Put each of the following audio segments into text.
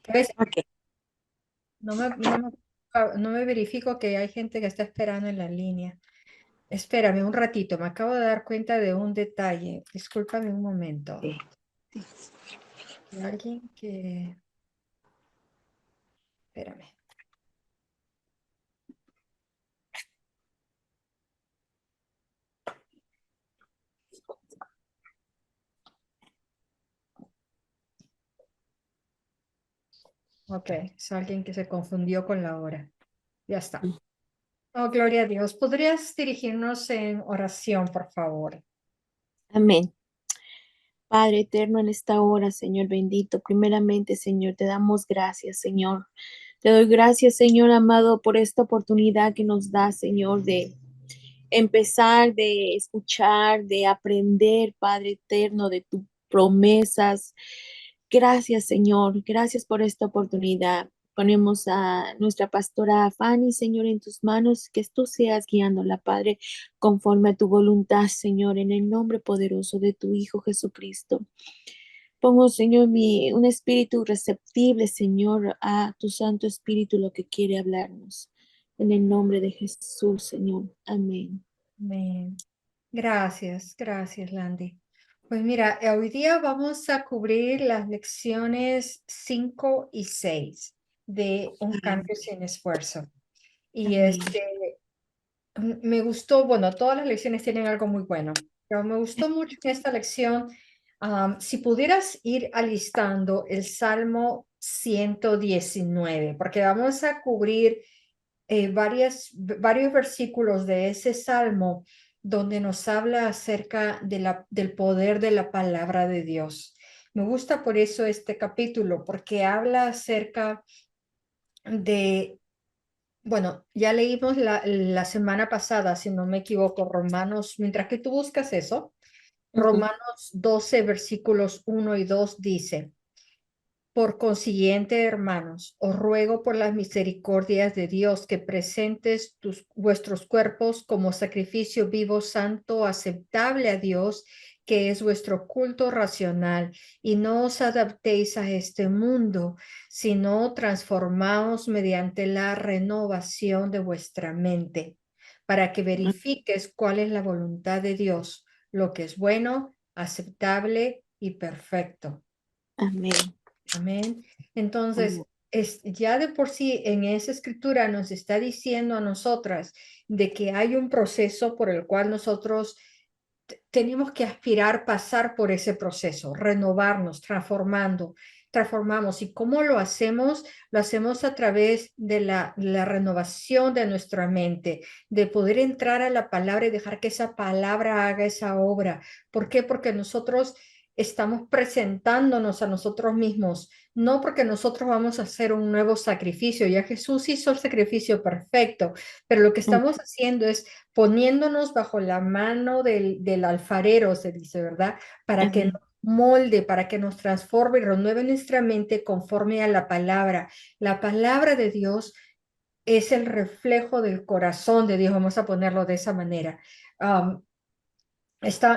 A veces Ok, no me, no me, no me verifico que hay gente que está esperando en la línea. Espérame un ratito, me acabo de dar cuenta de un detalle. Discúlpame un momento. sí. Hay alguien que... Espérame. Ok, es alguien que se confundió con la hora. Ya está. Oh, gloria a Dios. ¿Podrías dirigirnos en oración, por favor? Amén. Padre eterno, en esta hora, Señor bendito, primeramente, Señor, te damos gracias, Señor. Te doy gracias, Señor amado, por esta oportunidad que nos da, Señor, de empezar, de escuchar, de aprender, Padre eterno, de tus promesas. Gracias, Señor. Gracias por esta oportunidad. Ponemos a nuestra pastora Fanny, Señor, en tus manos, que tú seas guiándola, Padre, conforme a tu voluntad, Señor, en el nombre poderoso de tu Hijo Jesucristo. Pongo, Señor, un espíritu receptible, Señor, a tu Santo Espíritu, lo que quiere hablarnos. En el nombre de Jesús, Señor. Amén. Amén. Gracias, gracias, Landy. Pues mira, hoy día vamos a cubrir las lecciones 5 y 6 de Un cambio sin esfuerzo. Y Amén. me gustó, bueno, todas las lecciones tienen algo muy bueno, pero me gustó mucho en esta lección, si pudieras ir alistando el Salmo 119, porque vamos a cubrir varios versículos de ese salmo donde nos habla acerca del poder de la palabra de Dios. Me gusta por eso este capítulo, porque habla acerca de, bueno, ya leímos la semana pasada, si no me equivoco, Romanos, mientras que tú buscas eso, Ujú. Romanos 12, versículos 1 y 2 dice. Por consiguiente, hermanos, os ruego por las misericordias de Dios que presentes vuestros cuerpos como sacrificio vivo, santo, aceptable a Dios, que es vuestro culto racional, y no os adaptéis a este mundo, sino transformaos mediante la renovación de vuestra mente, para que verifiques cuál es la voluntad de Dios, lo que es bueno, aceptable y perfecto. Amén. Amén. Entonces, Amén. ya de por sí en esa escritura nos está diciendo a nosotras de que hay un proceso por el cual nosotros tenemos que aspirar, pasar por ese proceso, renovarnos, transformamos. ¿Y cómo lo hacemos? Lo hacemos a través de la renovación de nuestra mente, de poder entrar a la palabra y dejar que esa palabra haga esa obra. ¿Por qué? Porque nosotros estamos presentándonos a nosotros mismos, no porque nosotros vamos a hacer un nuevo sacrificio. Ya Jesús hizo el sacrificio perfecto, pero lo que Mm. estamos haciendo es poniéndonos bajo la mano del alfarero, se dice, ¿verdad? Para que nos Amén. molde, para que nos transforme y renueve nuestra mente conforme a la palabra. La palabra de Dios es el reflejo del corazón de Dios, vamos a ponerlo de esa manera. Um,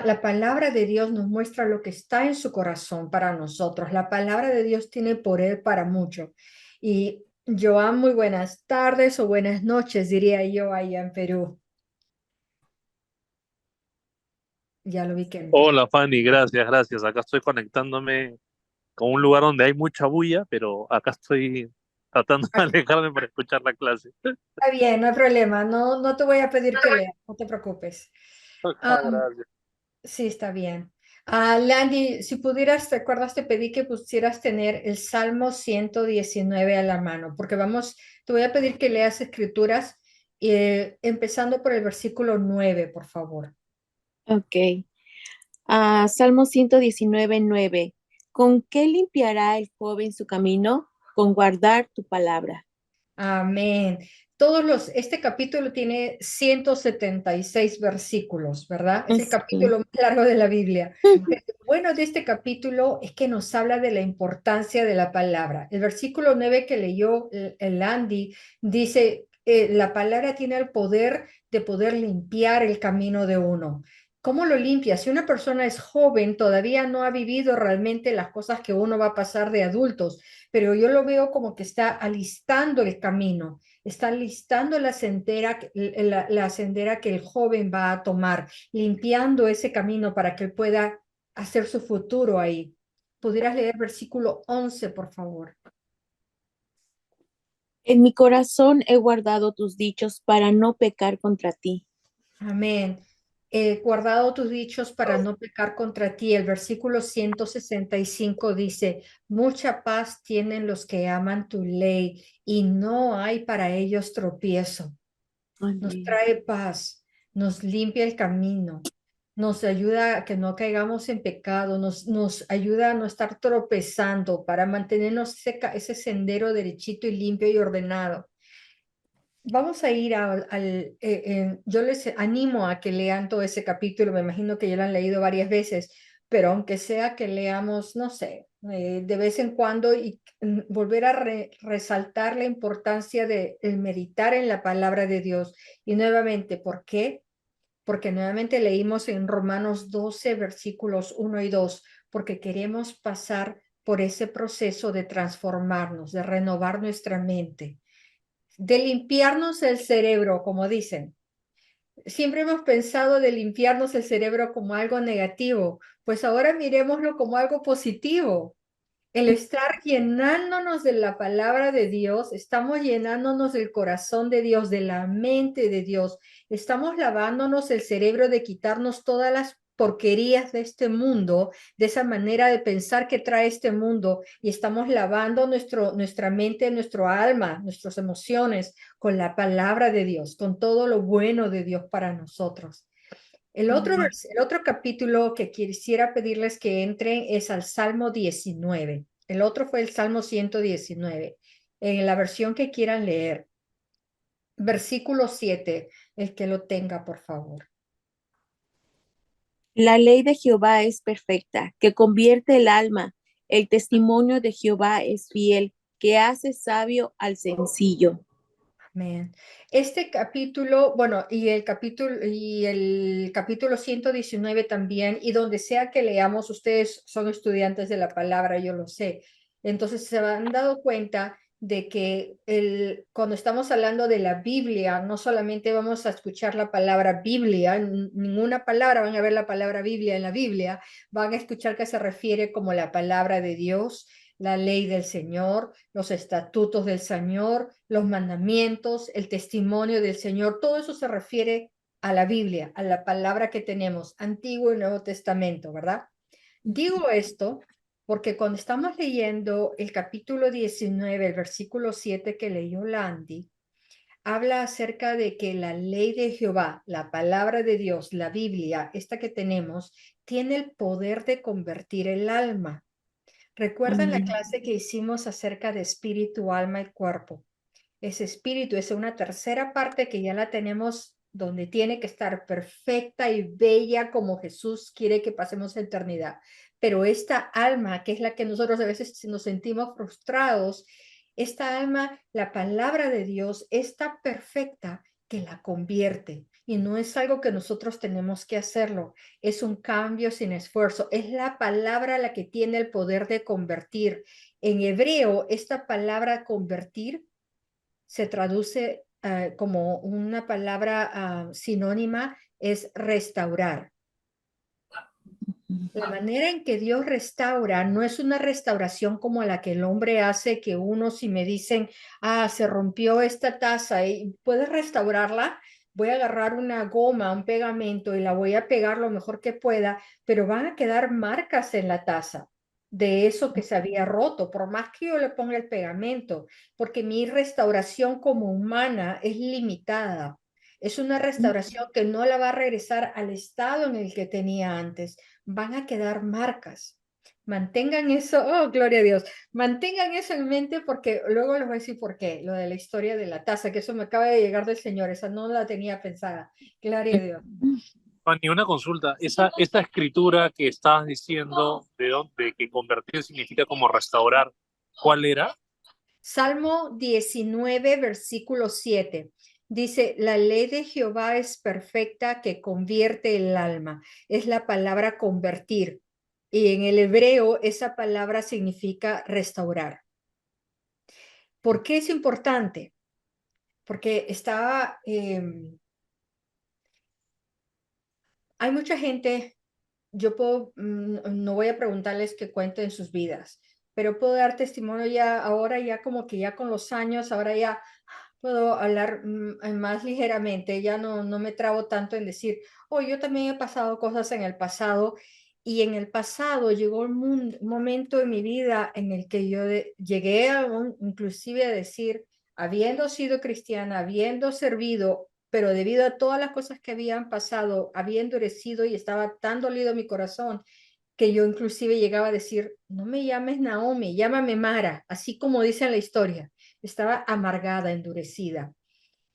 la palabra de Dios nos muestra lo que está en su corazón para nosotros. La palabra de Dios tiene poder para mucho. Y Joan, muy buenas tardes o buenas noches, diría yo allá en Perú. Ya lo vi que entró. Hola Fanny, gracias, gracias. Acá estoy conectándome con un lugar donde hay mucha bulla, pero acá estoy tratando de alejarme para escuchar la clase. Está bien, no hay problema. No, no te voy a pedir que leas, no te preocupes. Ah, Am, gracias. sí, está bien. Landy, si pudieras, ¿te acuerdas? Te pedí que pusieras tener el Salmo 119 a la mano, porque vamos, te voy a pedir que leas escrituras, empezando por el versículo 9, por favor. Ok. Salmo 119:9. ¿Con qué limpiará el joven su camino? Con guardar tu palabra. Amén. Este capítulo tiene 176 versículos, ¿verdad? Es el Sí. capítulo más largo de la Biblia. Pero lo bueno de este capítulo es que nos habla de la importancia de la palabra. El versículo 9 que leyó el Andy dice, la palabra tiene el poder de poder limpiar el camino de uno. ¿Cómo lo limpia? Si una persona es joven, todavía no ha vivido realmente las cosas que uno va a pasar de adultos, pero yo lo veo como que está alistando el camino, está alistando la sendera que el joven va a tomar, limpiando ese camino para que él pueda hacer su futuro ahí. ¿Pudieras leer versículo 11, por favor? En mi corazón he guardado tus dichos para no pecar contra ti. Amén. Guardado tus dichos para no pecar contra ti. El versículo 165 dice, mucha paz tienen los que aman tu ley y no hay para ellos tropiezo. Nos Amén. trae paz, nos limpia el camino, nos ayuda a que no caigamos en pecado, nos ayuda a no estar tropezando para mantenernos ese sendero derechito y limpio y ordenado. Vamos a ir yo les animo a que lean todo ese capítulo, me imagino que ya lo han leído varias veces, pero aunque sea que leamos, no sé, de vez en cuando y volver a resaltar la importancia de el meditar en la palabra de Dios. Y nuevamente, ¿por qué? Porque nuevamente leímos en Romanos 12, versículos 1 y 2, porque queremos pasar por ese proceso de transformarnos, de renovar nuestra mente, de limpiarnos el cerebro, como dicen. Siempre hemos pensado de limpiarnos el cerebro como algo negativo, pues ahora miremoslo como algo positivo. El estar llenándonos de la palabra de Dios, estamos llenándonos del corazón de Dios, de la mente de Dios, estamos lavándonos el cerebro de quitarnos todas las porquerías de este mundo, de esa manera de pensar que trae este mundo, y estamos lavando nuestra mente, nuestro alma, nuestras emociones con la palabra de Dios, con todo lo bueno de Dios para nosotros. El otro capítulo que quisiera pedirles que entren es al Salmo 19. El otro fue el Salmo 119. En la versión que quieran leer. Versículo 7, el que lo tenga, por favor. La ley de Jehová es perfecta, que convierte el alma. El testimonio de Jehová es fiel, que hace sabio al sencillo. Amén. Este capítulo, bueno, y el capítulo 119 también, y donde sea que leamos, ustedes son estudiantes de la palabra, yo lo sé. Entonces se han dado cuenta de que cuando estamos hablando de la Biblia, no solamente vamos a escuchar la palabra Biblia, ninguna palabra, van a ver la palabra Biblia en la Biblia, van a escuchar que se refiere como la palabra de Dios, la ley del Señor, los estatutos del Señor, los mandamientos, el testimonio del Señor, todo eso se refiere a la Biblia, a la palabra que tenemos, Antiguo y Nuevo Testamento, ¿verdad? Digo esto porque cuando estamos leyendo el capítulo 19, el versículo 7 que leyó Landy, habla acerca de que la ley de Jehová, la palabra de Dios, la Biblia, esta que tenemos, tiene el poder de convertir el alma. ¿Recuerdan la clase que hicimos acerca de espíritu, alma y cuerpo? Ese espíritu es una tercera parte que ya la tenemos donde tiene que estar perfecta y bella como Jesús quiere que pasemos la eternidad. Pero esta alma, que es la que nosotros a veces nos sentimos frustrados, esta alma, la palabra de Dios, está perfecta que la convierte. Y no es algo que nosotros tenemos que hacerlo, es un cambio sin esfuerzo. Es la palabra la que tiene el poder de convertir. En hebreo, esta palabra convertir se traduce como una palabra sinónima, es restaurar. La manera en que Dios restaura no es una restauración como la que el hombre hace, que uno si me dicen, se rompió esta taza y puedes restaurarla, voy a agarrar una goma, un pegamento y la voy a pegar lo mejor que pueda, pero van a quedar marcas en la taza de eso que se había roto, por más que yo le ponga el pegamento, porque mi restauración como humana es limitada. Es una restauración que no la va a regresar al estado en el que tenía antes. Van a quedar marcas. Mantengan eso, oh, gloria a Dios, mantengan eso en mente porque luego les voy a decir por qué, lo de la historia de la taza, que eso me acaba de llegar del Señor, esa no la tenía pensada, gloria a Dios. Fanny, una consulta. Esta escritura que estabas diciendo de que convertir significa como restaurar, ¿cuál era? Salmo 19, versículo 7. Dice, la ley de Jehová es perfecta que convierte el alma. Es la palabra convertir. Y en el hebreo esa palabra significa restaurar. ¿Por qué es importante? Porque hay mucha gente, yo puedo, no voy a preguntarles que cuenten sus vidas, pero puedo dar testimonio ya ahora, ya como que ya con los años, ahora ya puedo hablar más ligeramente, ya no me trabo tanto en decir, oh, yo también he pasado cosas en el pasado, y en el pasado llegó un momento en mi vida en el que yo llegué inclusive a decir, habiendo sido cristiana, habiendo servido, pero debido a todas las cosas que habían pasado, había endurecido y estaba tan dolido mi corazón, que yo inclusive llegaba a decir, no me llames Naomi, llámame Mara, así como dice en la historia. Estaba amargada, endurecida.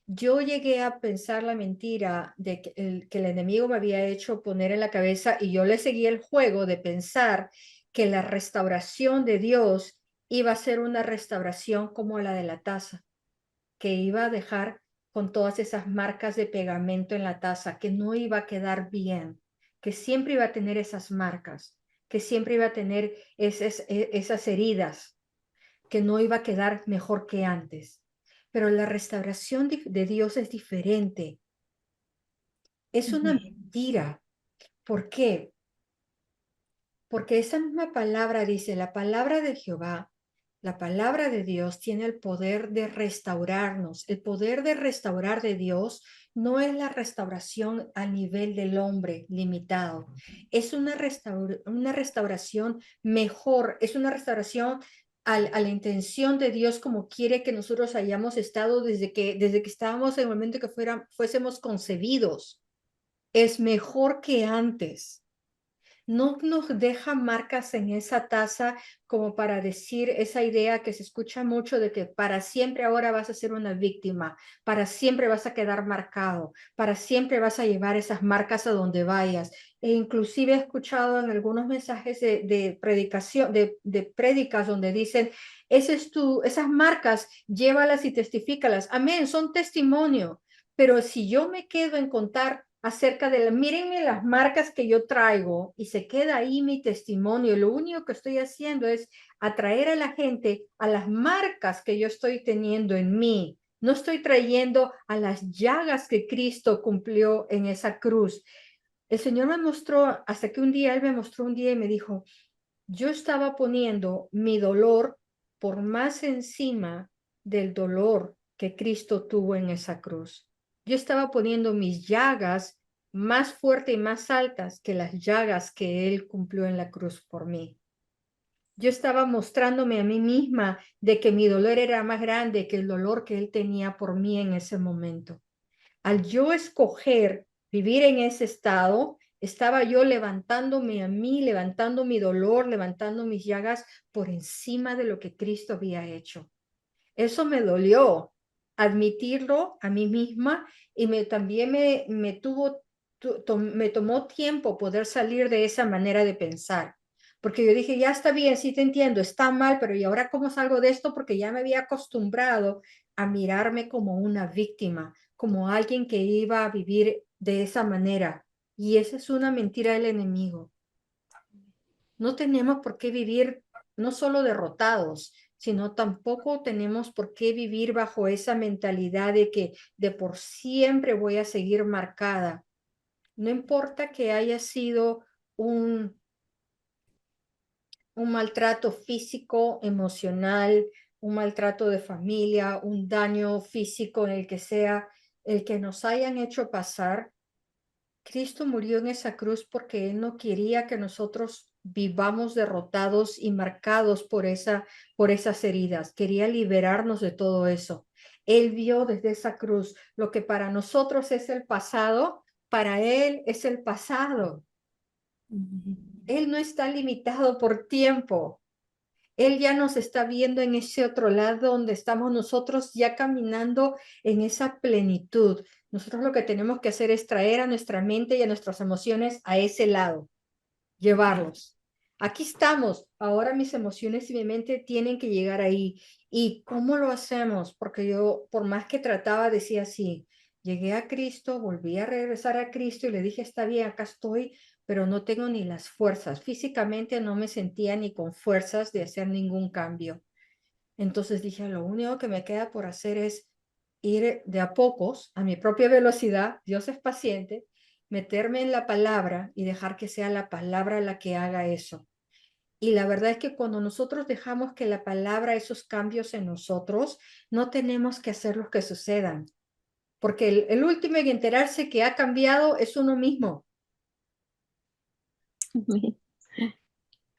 Yo llegué a pensar la mentira de que el enemigo me había hecho poner en la cabeza, y yo le seguí el juego de pensar que la restauración de Dios iba a ser una restauración como la de la taza, que iba a dejar con todas esas marcas de pegamento en la taza, que no iba a quedar bien, que siempre iba a tener esas marcas, que siempre iba a tener esas heridas, que no iba a quedar mejor que antes. Pero la restauración de Dios es diferente. Es una mentira. ¿Por qué? Porque esa misma palabra dice, la palabra de Jehová, la palabra de Dios tiene el poder de restaurarnos. El poder de restaurar de Dios no es la restauración a nivel del hombre limitado. Es una restauración mejor, es una restauración a la intención de Dios, como quiere que nosotros hayamos estado desde que estábamos en el momento que fuésemos concebidos. Es mejor que antes. No nos deja marcas en esa taza como para decir esa idea que se escucha mucho de que para siempre ahora vas a ser una víctima, para siempre vas a quedar marcado, para siempre vas a llevar esas marcas a donde vayas. E inclusive he escuchado en algunos mensajes de predicación, de prédicas donde dicen, esas marcas, llévalas y testifícalas. Amén, son testimonio. Pero si yo me quedo en contar acerca de mírenme las marcas que yo traigo, y se queda ahí mi testimonio, lo único que estoy haciendo es atraer a la gente a las marcas que yo estoy teniendo en mí. No estoy trayendo a las llagas que Cristo cumplió en esa cruz. El Señor me mostró, hasta que un día Él me mostró un día y me dijo, yo estaba poniendo mi dolor por más encima del dolor que Cristo tuvo en esa cruz. Yo estaba poniendo mis llagas más fuertes y más altas que las llagas que Él cumplió en la cruz por mí. Yo estaba mostrándome a mí misma de que mi dolor era más grande que el dolor que Él tenía por mí en ese momento. Al yo escoger vivir en ese estado, estaba yo levantándome a mí, levantando mi dolor, levantando mis llagas por encima de lo que Cristo había hecho. Eso me dolió admitirlo a mí misma, y también me tomó tiempo poder salir de esa manera de pensar. Porque yo dije, ya está bien, sí te entiendo, está mal, pero ¿y ahora cómo salgo de esto? Porque ya me había acostumbrado a mirarme como una víctima, como alguien que iba a vivir de esa manera. Y esa es una mentira del enemigo. No tenemos por qué vivir no solo derrotados, sino tampoco tenemos por qué vivir bajo esa mentalidad de que de por siempre voy a seguir marcada. No importa que haya sido un maltrato físico, emocional, un maltrato de familia, un daño físico, en el que sea, el que nos hayan hecho pasar. Cristo murió en esa cruz porque Él no quería que nosotros vivamos derrotados y marcados por esas heridas. Quería liberarnos de todo eso. Él vio desde esa cruz lo que para nosotros es el pasado, para Él es el pasado. Él no está limitado por tiempo. Él ya nos está viendo en ese otro lado donde estamos nosotros ya caminando en esa plenitud. Nosotros lo que tenemos que hacer es traer a nuestra mente y a nuestras emociones a ese lado, llevarlos. aquí estamos, ahora mis emociones y mi mente tienen que llegar ahí. ¿Y cómo lo hacemos? Porque yo, por más que trataba, decía así, llegué a Cristo, volví a regresar a Cristo y le dije, está bien, acá estoy, pero no tengo ni las fuerzas. Físicamente no me sentía ni con fuerzas de hacer ningún cambio. Entonces dije, lo único que me queda por hacer es ir de a pocos, a mi propia velocidad, Dios es paciente, meterme en la palabra y dejar que sea la palabra la que haga eso. Y la verdad es que cuando nosotros dejamos que la palabra esos cambios en nosotros, no tenemos que hacer los que sucedan, porque el último en enterarse que ha cambiado es uno mismo. Amén.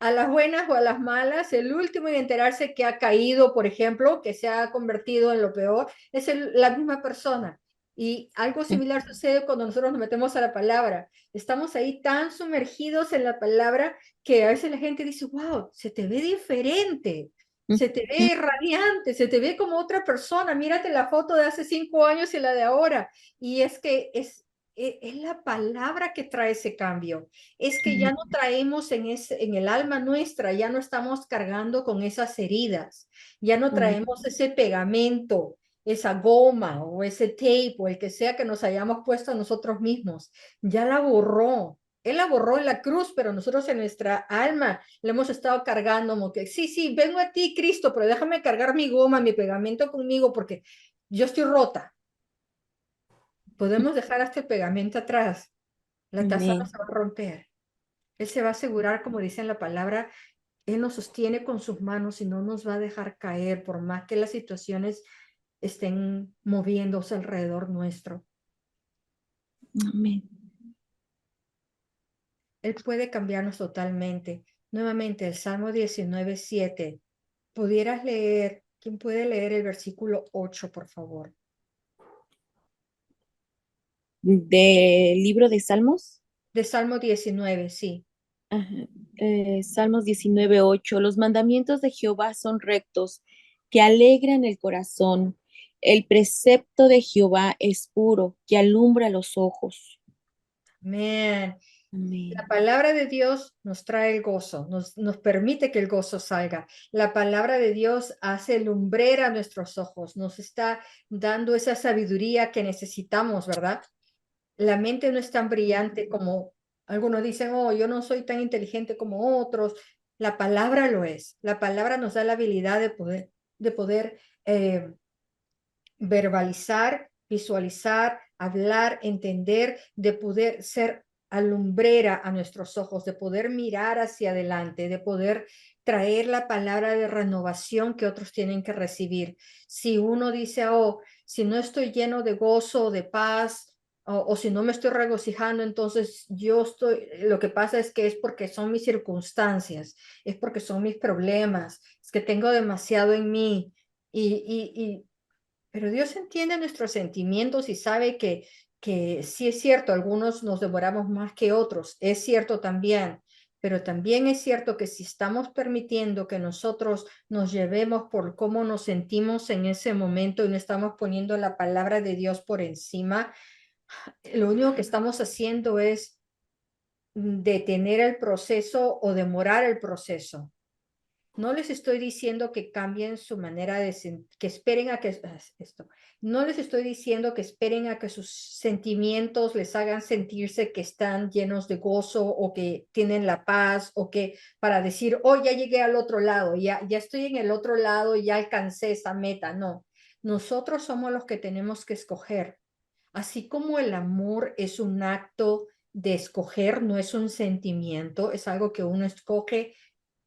A las buenas o a las malas, el último en enterarse que ha caído, por ejemplo, que se ha convertido en lo peor, es la misma persona. Y algo similar sucede cuando nosotros nos metemos a la palabra. Estamos ahí tan sumergidos en la palabra que a veces la gente dice, wow, se te ve diferente, se te ve radiante, se te ve como otra persona. Mírate la foto de hace 5 años y la de ahora. Y es que es la palabra que trae ese cambio. Es que ya no traemos en el alma nuestra, ya no estamos cargando con esas heridas, ya no traemos ese pegamento, esa goma o ese tape o el que sea que nos hayamos puesto a nosotros mismos. Ya la borró. Él la borró en la cruz, pero nosotros en nuestra alma le hemos estado cargando como que, sí, sí, vengo a ti, Cristo, pero déjame cargar mi goma, mi pegamento conmigo porque yo estoy rota. Podemos dejar hasta el pegamento atrás. La taza no Amén. se va a romper. Él se va a asegurar, como dice en la palabra, Él nos sostiene con sus manos y no nos va a dejar caer por más que las situaciones estén moviéndose alrededor nuestro. Amén. Él puede cambiarnos totalmente. Nuevamente, el Salmo 19:7. ¿Pudieras leer? ¿Quién puede leer el versículo 8, por favor? Del libro de Salmos. De Salmo 19, sí. Ajá. Salmos 19:8. Los mandamientos de Jehová son rectos, que alegran el corazón. El precepto de Jehová es puro, que alumbra los ojos. Amén. La Amén. palabra de Dios nos trae el gozo, nos permite que el gozo salga. La palabra de Dios hace lumbrera a nuestros ojos, nos está dando esa sabiduría que necesitamos, ¿verdad? La mente no es tan brillante como algunos dicen, oh, yo no soy tan inteligente como otros. La palabra lo es. La palabra nos da la habilidad de poder verbalizar, visualizar, hablar, entender, de poder ser alumbrera a nuestros ojos, de poder mirar hacia adelante, de poder traer la palabra de renovación que otros tienen que recibir. Si uno dice, oh, si no estoy lleno de gozo, de paz, o si no me estoy regocijando, entonces lo que pasa es que es porque son mis circunstancias, es porque son mis problemas, es que tengo demasiado en mí. Pero Dios entiende nuestros sentimientos y sabe que sí es cierto, algunos nos devoramos más que otros, es cierto también, pero también es cierto que si estamos permitiendo que nosotros nos llevemos por cómo nos sentimos en ese momento y no estamos poniendo la palabra de Dios por encima, lo único que estamos haciendo es detener el proceso o demorar el proceso. No les estoy diciendo que cambien su manera que esperen a que esto. No les estoy diciendo que esperen a que sus sentimientos les hagan sentirse que están llenos de gozo o que tienen la paz o que para decir, oh, ya llegué al otro lado, ya estoy en el otro lado, ya alcancé esa meta. No, nosotros somos los que tenemos que escoger. Así como el amor es un acto de escoger, no es un sentimiento, es algo que uno escoge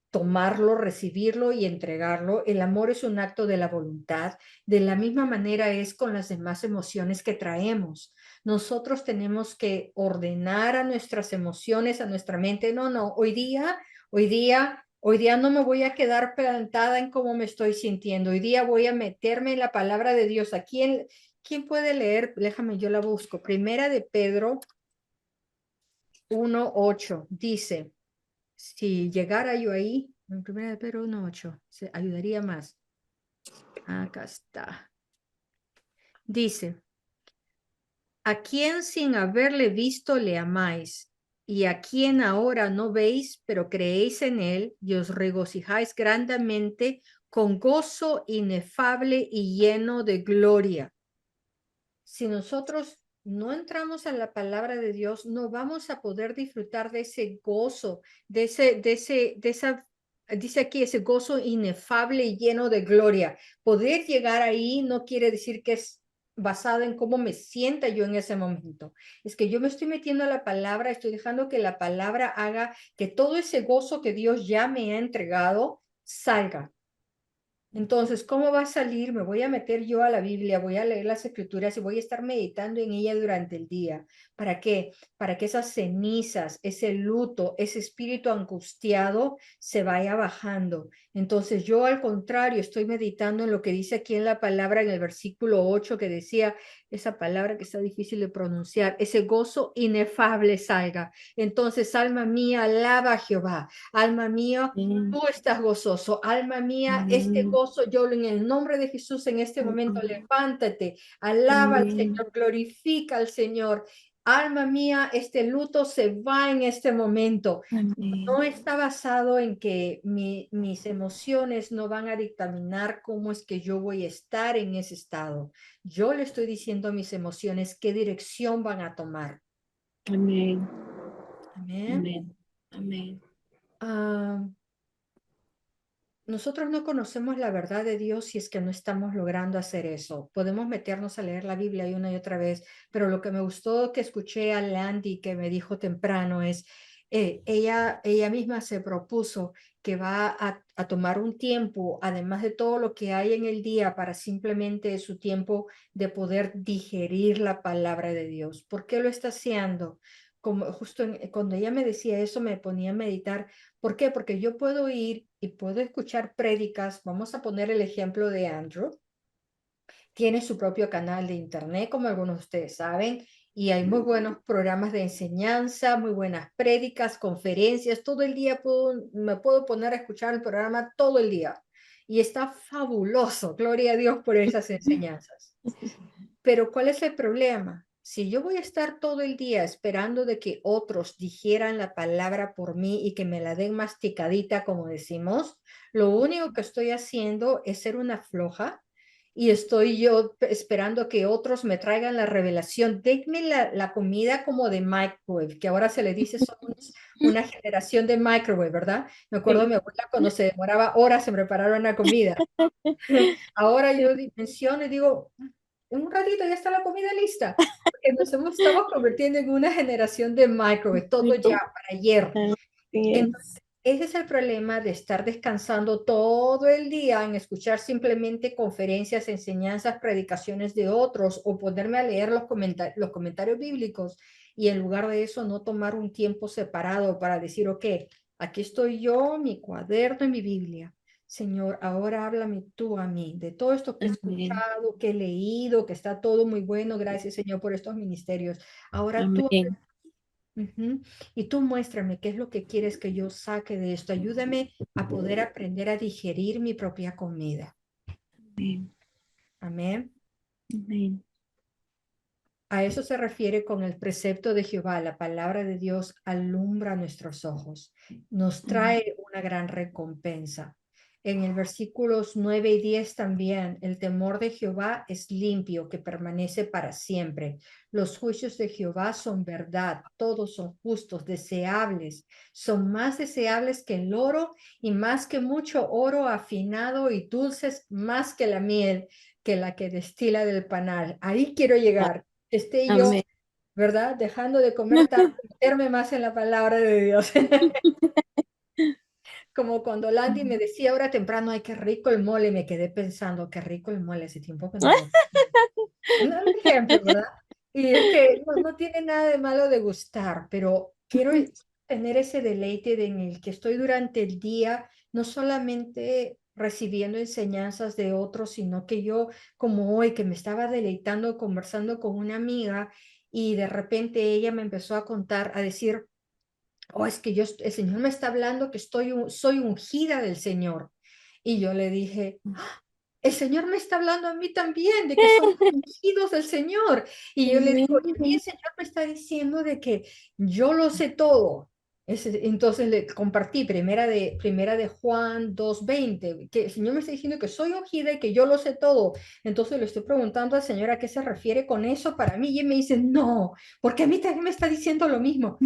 tomarlo, recibirlo y entregarlo. El amor es un acto de la voluntad. De la misma manera es con las demás emociones que traemos. Nosotros tenemos que ordenar a nuestras emociones, a nuestra mente. No, no, hoy día no me voy a quedar plantada en cómo me estoy sintiendo. Hoy día voy a meterme en la palabra de Dios. ¿Quién puede leer? Déjame, yo la busco. Primera de Pedro 1:8 dice, si llegara yo ahí, en primera de Pedro 1:8, se ayudaría más. Acá está. Dice, ¿a quién sin haberle visto le amáis? y a quien ahora no veis, pero creéis en él y os regocijáis grandemente con gozo inefable y lleno de gloria. Si nosotros no entramos a la palabra de Dios, no vamos a poder disfrutar de ese gozo, dice aquí, ese gozo inefable y lleno de gloria. Poder llegar ahí no quiere decir que es basado en cómo me sienta yo en ese momento. Es que yo me estoy metiendo a la palabra, estoy dejando que la palabra haga que todo ese gozo que Dios ya me ha entregado salga. Entonces, ¿cómo va a salir? Me voy a meter yo a la Biblia, voy a leer las escrituras y voy a estar meditando en ella durante el día. ¿Para qué? Para que esas cenizas, ese luto, ese espíritu angustiado se vaya bajando. Entonces, yo al contrario, estoy meditando en lo que dice aquí en la palabra, en el versículo 8, que decía esa palabra que está difícil de pronunciar, ese gozo inefable salga. Entonces, alma mía, alaba a Jehová. Alma mía, Amén. tú estás gozoso, alma mía, este Amén. gozo yo en el nombre de Jesús en este momento, Amén. levántate, alaba al Amén. Señor, glorifica al Señor. Alma mía, este luto se va en este momento. Amén. No está basado en que mis emociones no van a dictaminar cómo es que yo voy a estar en ese estado. Yo le estoy diciendo a mis emociones qué dirección van a tomar. Amén. Amén. Amén. Amén. Ah, nosotros no conocemos la verdad de Dios si es que no estamos logrando hacer eso. Podemos meternos a leer la Biblia una y otra vez, pero lo que me gustó que escuché a Landy que me dijo temprano es, ella misma se propuso que va a tomar un tiempo, además de todo lo que hay en el día, para simplemente su tiempo de poder digerir la palabra de Dios. ¿Por qué lo está haciendo? Como justo cuando ella me decía eso, me ponía a meditar. ¿Por qué? Porque yo puedo ir y puedo escuchar prédicas. Vamos a poner el ejemplo de Andrew. Tiene su propio canal de internet, como algunos de ustedes saben, y hay muy buenos programas de enseñanza, muy buenas prédicas, conferencias. Todo el día me puedo poner a escuchar el programa todo el día. Y está fabuloso. Gloria a Dios por esas enseñanzas. Pero ¿cuál es el problema? Si yo voy a estar todo el día esperando de que otros dijeran la palabra por mí y que me la den masticadita, como decimos, lo único que estoy haciendo es ser una floja y estoy yo esperando que otros me traigan la revelación. Denme la comida como de microwave, que ahora se le dice somos una generación de microwave, ¿verdad? Me acuerdo de Sí. mi abuela cuando se demoraba horas en preparar una comida. Ahora yo menciono y digo, en un ratito ya está la comida lista, porque estamos convirtiendo en una generación de microwave, todo ya para ayer. Así Entonces, es. ese es el problema de estar descansando todo el día en escuchar simplemente conferencias, enseñanzas, predicaciones de otros o ponerme a leer los comentarios bíblicos y en lugar de eso no tomar un tiempo separado para decir, ok, aquí estoy yo, mi cuaderno y mi Biblia. Señor, ahora háblame tú a mí de todo esto que he Amén. escuchado, que he leído, que está todo muy bueno. Gracias, Señor, por estos ministerios. Ahora tú. Amén. Ujú. Y tú muéstrame qué es lo que quieres que yo saque de esto. Ayúdame a poder aprender a digerir mi propia comida. Amén. Amén. Amén. A eso se refiere con el precepto de Jehová. La palabra de Dios alumbra nuestros ojos, nos trae una gran recompensa. En el versículos 9 y 10 también, el temor de Jehová es limpio, que permanece para siempre. Los juicios de Jehová son verdad, todos son justos, deseables, son más deseables que el oro y más que mucho oro afinado y dulces, más que la miel, que la que destila del panal. Ahí quiero llegar, esté yo, Amén. ¿verdad? Dejando de comer tanto, meterme más en la palabra de Dios. Como cuando Landy me decía ahora temprano, ay, qué rico el mole, me quedé pensando, qué rico el mole, hace tiempo que no lo... Un ejemplo, ¿verdad? Y es que no tiene nada de malo de gustar, pero quiero tener ese deleite en el que estoy durante el día, no solamente recibiendo enseñanzas de otros, sino que yo, como hoy, que me estaba deleitando conversando con una amiga y de repente ella me empezó a contar, a decir, oh, es que el Señor me está hablando que soy ungida del Señor. Y yo le dije, el Señor me está hablando a mí también, de que somos ungidos del Señor. Y yo le digo, y a mí el Amén. Señor me está diciendo de que yo lo sé todo. Entonces le compartí primera de Juan 2:20, que el Señor me está diciendo que soy ungida y que yo lo sé todo. Entonces le estoy preguntando al Señor a qué se refiere con eso para mí, y él me dice, no, porque a mí también me está diciendo lo mismo.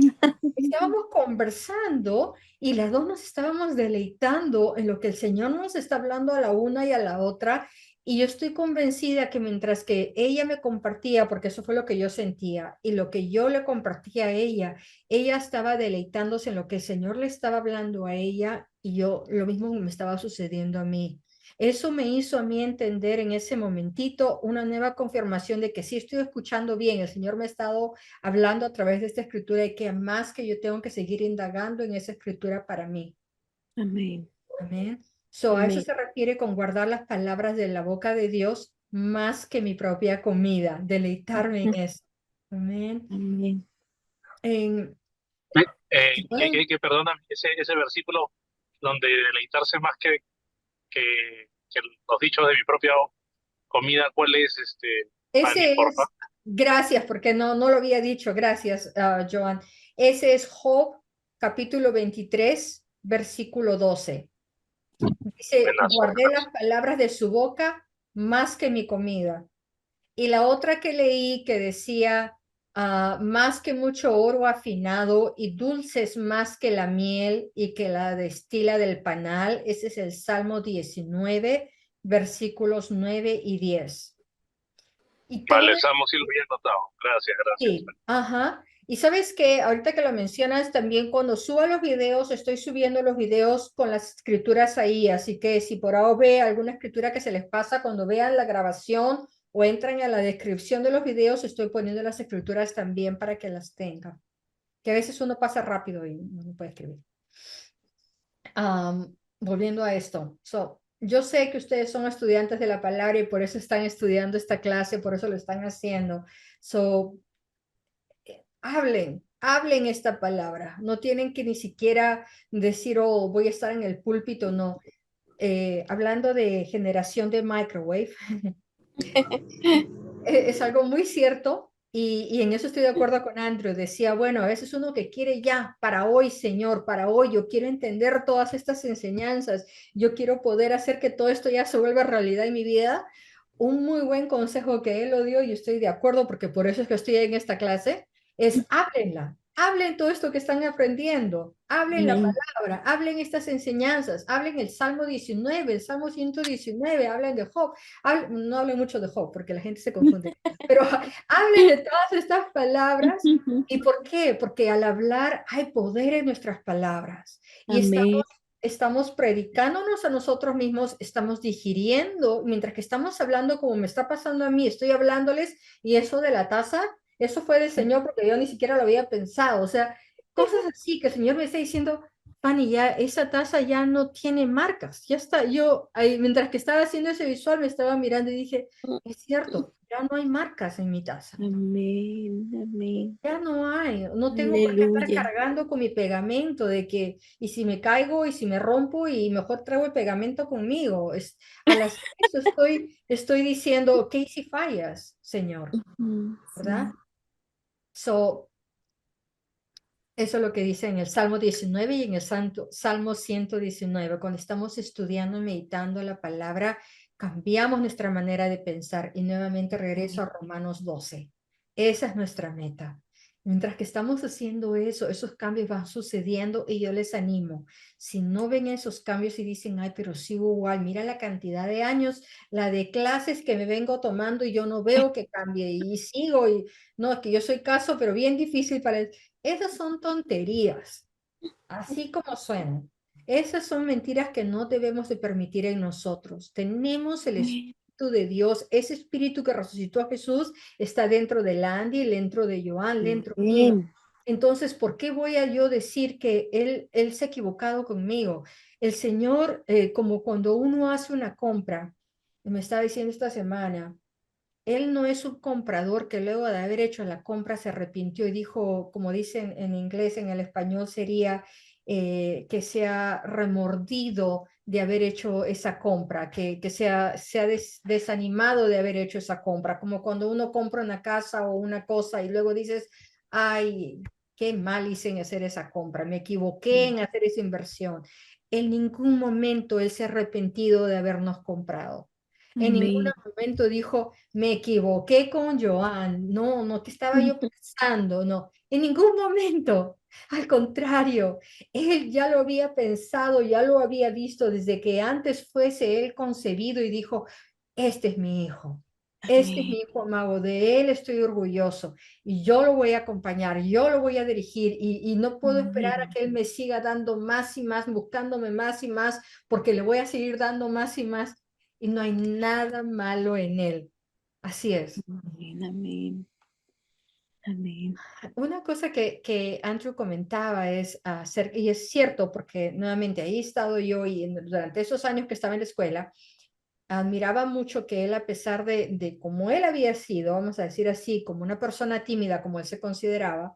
Estábamos conversando y las dos nos estábamos deleitando en lo que el Señor nos está hablando a la una y a la otra. Y yo estoy convencida que mientras que ella me compartía, porque eso fue lo que yo sentía, y lo que yo le compartía a ella estaba deleitándose en lo que el Señor le estaba hablando a ella y yo lo mismo me estaba sucediendo a mí. Eso me hizo a mí entender en ese momentito una nueva confirmación de que sí estoy escuchando bien. El Señor me ha estado hablando a través de esta escritura y que más que yo tengo que seguir indagando en esa escritura para mí. Amén. Amén. So, a eso Amén. se refiere con guardar las palabras de la boca de Dios más que mi propia comida, deleitarme en eso. Amén. Amén. En, Perdóname, ese versículo donde deleitarse más que los dichos de mi propia comida, ¿cuál es, Fanny, ese porfa? es, gracias, porque no lo había dicho, gracias, Joan. Ese es Job, capítulo 23, versículo 12. Dice, Buenas, guardé las palabras de su boca más que mi comida. Y la otra que leí que decía, más que mucho oro afinado y dulces más que la miel y que la destila del panal. Ese es el Salmo 19, versículos 9 y 10. Y todo vale, Samo, sí lo había notado. Gracias, gracias. sí, ajá. Y sabes que ahorita que lo mencionas, también cuando subo los videos, estoy subiendo los videos con las escrituras ahí, así que si por ahora ve alguna escritura que se les pasa, cuando vean la grabación o entran a la descripción de los videos, estoy poniendo las escrituras también para que las tengan, que a veces uno pasa rápido y no puede escribir. Volviendo a esto, yo sé que ustedes son estudiantes de la palabra y por eso están estudiando esta clase, por eso lo están haciendo. So, hablen esta palabra. No tienen que ni siquiera decir, oh, voy a estar en el púlpito, no. Hablando de generación de microwave, es algo muy cierto y en eso estoy de acuerdo con Andrew. Decía, bueno, a veces uno que quiere ya, para hoy, Señor, para hoy, yo quiero entender todas estas enseñanzas, yo quiero poder hacer que todo esto ya se vuelva realidad en mi vida. Un muy buen consejo que él lo dio y estoy de acuerdo porque por eso es que estoy en esta clase, es háblenla. Hablen todo esto que están aprendiendo, hablen la Amén. palabra, hablen estas enseñanzas, hablen el Salmo 19, el Salmo 119, hablen de Job, no hablen mucho de Job porque la gente se confunde, pero hablen de todas estas palabras. ¿Y por qué? Porque al hablar hay poder en nuestras palabras y Amén. estamos predicándonos a nosotros mismos, estamos digiriendo, mientras que estamos hablando como me está pasando a mí, estoy hablándoles y eso de la taza, eso fue del Señor porque yo ni siquiera lo había pensado, o sea, cosas así que el Señor me está diciendo, Fanny, ya esa taza ya no tiene marcas, ya está, yo ahí, mientras que estaba haciendo ese visual me estaba mirando y dije, es cierto, ya no hay marcas en mi taza. Amén. Amén. Ya no hay, no tengo por qué estar Aleluya. cargando con mi pegamento de que, y si me caigo y si me rompo y mejor traigo el pegamento conmigo. Al hacer eso estoy diciendo, ¿qué si fallas, Señor? ¿Verdad? Sí. So, eso es lo que dice en el Salmo 19 y en el Salmo 119. Cuando estamos estudiando y meditando la palabra, cambiamos nuestra manera de pensar. Y nuevamente regreso a Romanos 12. Esa es nuestra meta. Mientras que estamos haciendo eso, esos cambios van sucediendo y yo les animo. Si no ven esos cambios y dicen, ay, pero sigo igual, mira la cantidad de años, la de clases que me vengo tomando y yo no veo que cambie y sigo y no, es que yo soy caso, pero bien difícil para... Esas son tonterías, así como suenan. Esas son mentiras que no debemos de permitir en nosotros. Tenemos el Espíritu de Dios, ese Espíritu que resucitó a Jesús está dentro de Andy, dentro de Joan, dentro mío. Amén. Entonces, ¿por qué voy a yo decir que él se ha equivocado conmigo? El Señor, como cuando uno hace una compra, me estaba diciendo esta semana, él no es un comprador que luego de haber hecho la compra se arrepintió y dijo, como dicen en inglés, en el español sería que se ha remordido de haber hecho esa compra, que se ha desanimado de haber hecho esa compra, como cuando uno compra una casa o una cosa y luego dices, ay, qué mal hice en hacer esa compra, me equivoqué en hacer esa inversión. En ningún momento él se ha arrepentido de habernos comprado. En ningún Amén. momento dijo, me equivoqué con Joan. No, no, ¿qué estaba yo pensando? No, en ningún momento. Al contrario, él ya lo había pensado, ya lo había visto desde que antes fuese él concebido y dijo, este es mi hijo. Este es Amén. mi hijo amado, de él estoy orgulloso y yo lo voy a acompañar, yo lo voy a dirigir y no puedo esperar a Amén. que él me siga dando más y más, buscándome más y más, porque le voy a seguir dando más y más y no hay nada malo en él. Así es. Amén. Amén. Amén. Una cosa que Andrew comentaba es acerca, y es cierto, porque nuevamente ahí he estado yo y durante esos años que estaba en la escuela, admiraba mucho que él, a pesar de cómo él había sido, vamos a decir así, como una persona tímida, como él se consideraba,